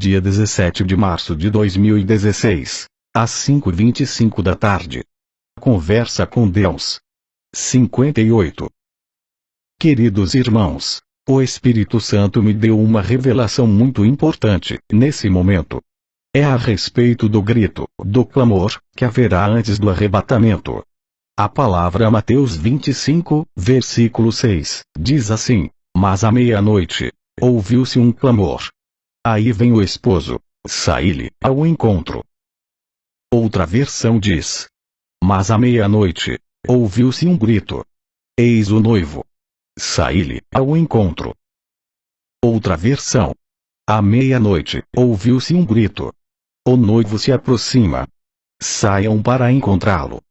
dia 17 de março de 2016, às 5h25 da tarde. Conversa com Deus. 58. Queridos irmãos, o Espírito Santo me deu uma revelação muito importante nesse momento. É a respeito do grito, do clamor, que haverá antes do arrebatamento. A palavra Mateus 25, versículo 6, diz assim: mas à meia-noite, ouviu-se um clamor. Aí vem o esposo, sai-lhe ao encontro. Outra versão diz: mas à meia-noite, ouviu-se um grito. Eis o noivo. Sai-lhe ao encontro. Outra versão: à meia-noite, ouviu-se um grito. O noivo se aproxima. Saiam para encontrá-lo.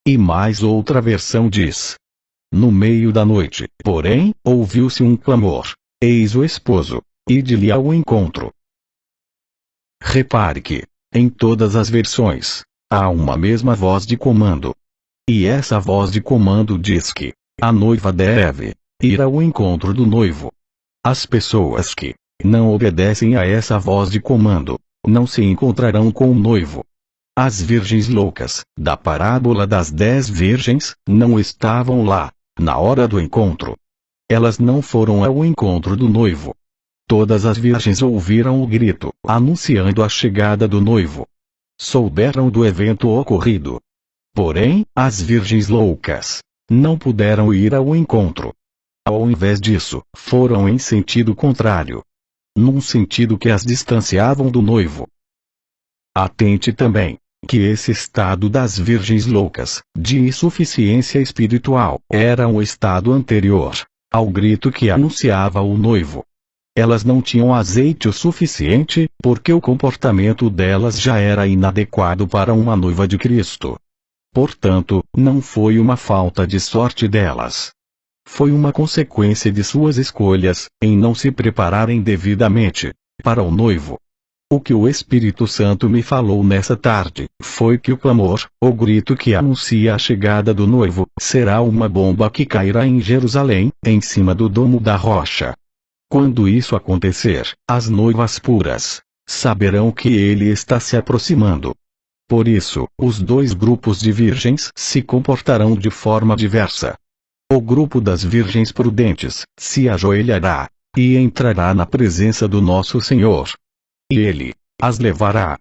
E mais outra versão diz: no meio da noite, porém, ouviu-se um clamor. Eis o esposo, ide-lhe ao encontro. Repare que, em todas as versões, há uma mesma voz de comando. E essa voz de comando diz que a noiva deve ir ao encontro do noivo. As pessoas que não obedecem a essa voz de comando não se encontrarão com o noivo. As virgens loucas, da parábola das 10 virgens, não estavam lá, na hora do encontro. Elas não foram ao encontro do noivo. Todas as virgens ouviram o grito, anunciando a chegada do noivo. Souberam do evento ocorrido. Porém, as virgens loucas não puderam ir ao encontro. Ao invés disso, foram em sentido contrário. Num sentido que as distanciavam do noivo. Atente também, que esse estado das virgens loucas, de insuficiência espiritual, era um estado anterior ao grito que anunciava o noivo. Elas não tinham azeite o suficiente, porque o comportamento delas já era inadequado para uma noiva de Cristo. Portanto, não foi uma falta de sorte delas. Foi uma consequência de suas escolhas, em não se prepararem devidamente para o noivo. O que o Espírito Santo me falou nessa tarde, foi que o clamor, o grito que anuncia a chegada do noivo, será uma bomba que cairá em Jerusalém, em cima do domo da rocha. Quando isso acontecer, as noivas puras saberão que ele está se aproximando. Por isso, os dois grupos de virgens se comportarão de forma diversa. O grupo das virgens prudentes se ajoelhará e entrará na presença do nosso Senhor. E ele as levará.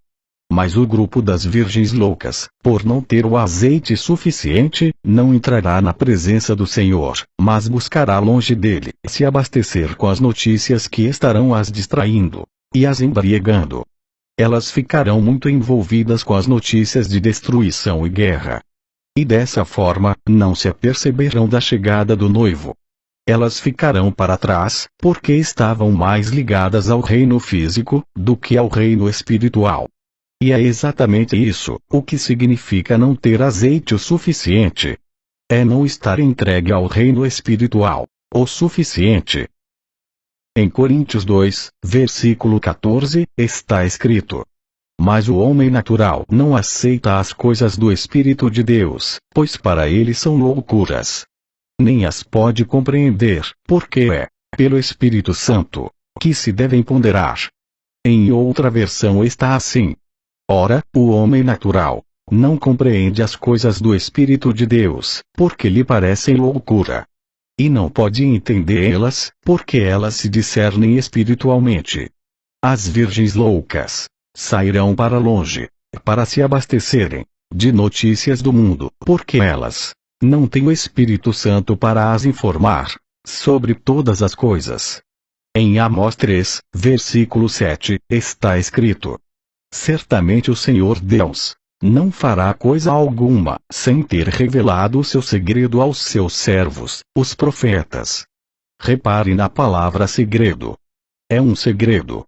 Mas o grupo das virgens loucas, por não ter o azeite suficiente, não entrará na presença do Senhor, mas buscará longe dele se abastecer com as notícias que estarão as distraindo e as embriagando. Elas ficarão muito envolvidas com as notícias de destruição e guerra. E dessa forma, não se aperceberão da chegada do noivo. Elas ficarão para trás, porque estavam mais ligadas ao reino físico, do que ao reino espiritual. E é exatamente isso, o que significa não ter azeite o suficiente. É não estar entregue ao reino espiritual, o suficiente. Em Coríntios 2, versículo 14, está escrito: mas o homem natural não aceita as coisas do Espírito de Deus, pois para ele são loucuras. Nem as pode compreender, porque é pelo Espírito Santo que se devem ponderar. Em outra versão está assim: ora, o homem natural não compreende as coisas do Espírito de Deus, porque lhe parecem loucura. E não pode entendê-las, porque elas se discernem espiritualmente. As virgens loucas sairão para longe, para se abastecerem de notícias do mundo, porque elas não têm o Espírito Santo para as informar sobre todas as coisas. Em Amós 3, versículo 7, está escrito: certamente o Senhor Deus não fará coisa alguma sem ter revelado o seu segredo aos seus servos, os profetas. Repare na palavra segredo. É um segredo.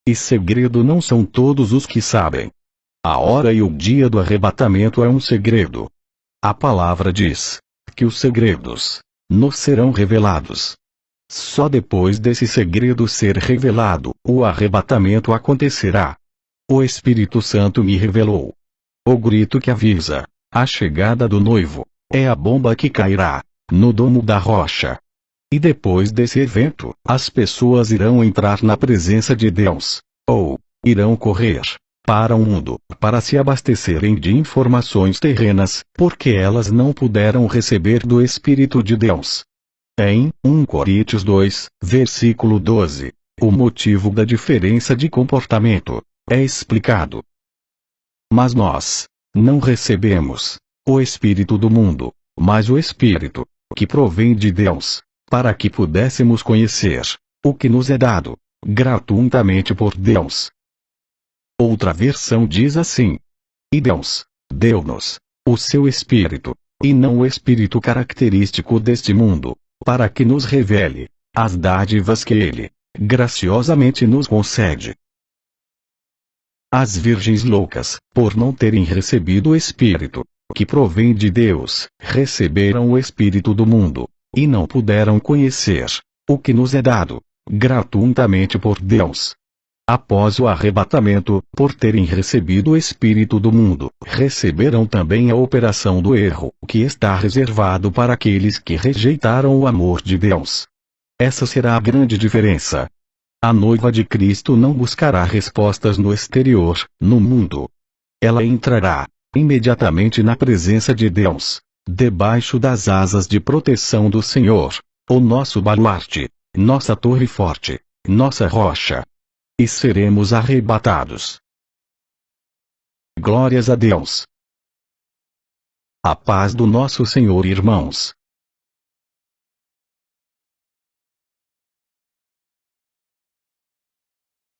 E segredo não são todos os que sabem. A hora e o dia do arrebatamento é um segredo. A palavra diz que os segredos nos serão revelados. Só depois desse segredo ser revelado, o arrebatamento acontecerá. O Espírito Santo me revelou. O grito que avisa a chegada do noivo é a bomba que cairá no domo da rocha. E depois desse evento, as pessoas irão entrar na presença de Deus, ou irão correr para o mundo, para se abastecerem de informações terrenas, porque elas não puderam receber do Espírito de Deus. Em 1 Coríntios 2, versículo 12, o motivo da diferença de comportamento é explicado. Mas nós não recebemos o Espírito do mundo, mas o Espírito que provém de Deus, para que pudéssemos conhecer o que nos é dado gratuitamente por Deus. Outra versão diz assim: E Deus deu-nos o seu Espírito, e não o Espírito característico deste mundo, para que nos revele as dádivas que Ele graciosamente nos concede. As virgens loucas, por não terem recebido o Espírito que provém de Deus, receberam o Espírito do mundo, e não puderam conhecer o que nos é dado gratuitamente por Deus. Após o arrebatamento, por terem recebido o Espírito do mundo, receberão também a operação do erro, que está reservado para aqueles que rejeitaram o amor de Deus. Essa será a grande diferença. A noiva de Cristo não buscará respostas no exterior, no mundo. Ela entrará imediatamente na presença de Deus, debaixo das asas de proteção do Senhor, o nosso baluarte, nossa torre forte, nossa rocha. E seremos arrebatados. Glórias a Deus. A paz do nosso Senhor, irmãos.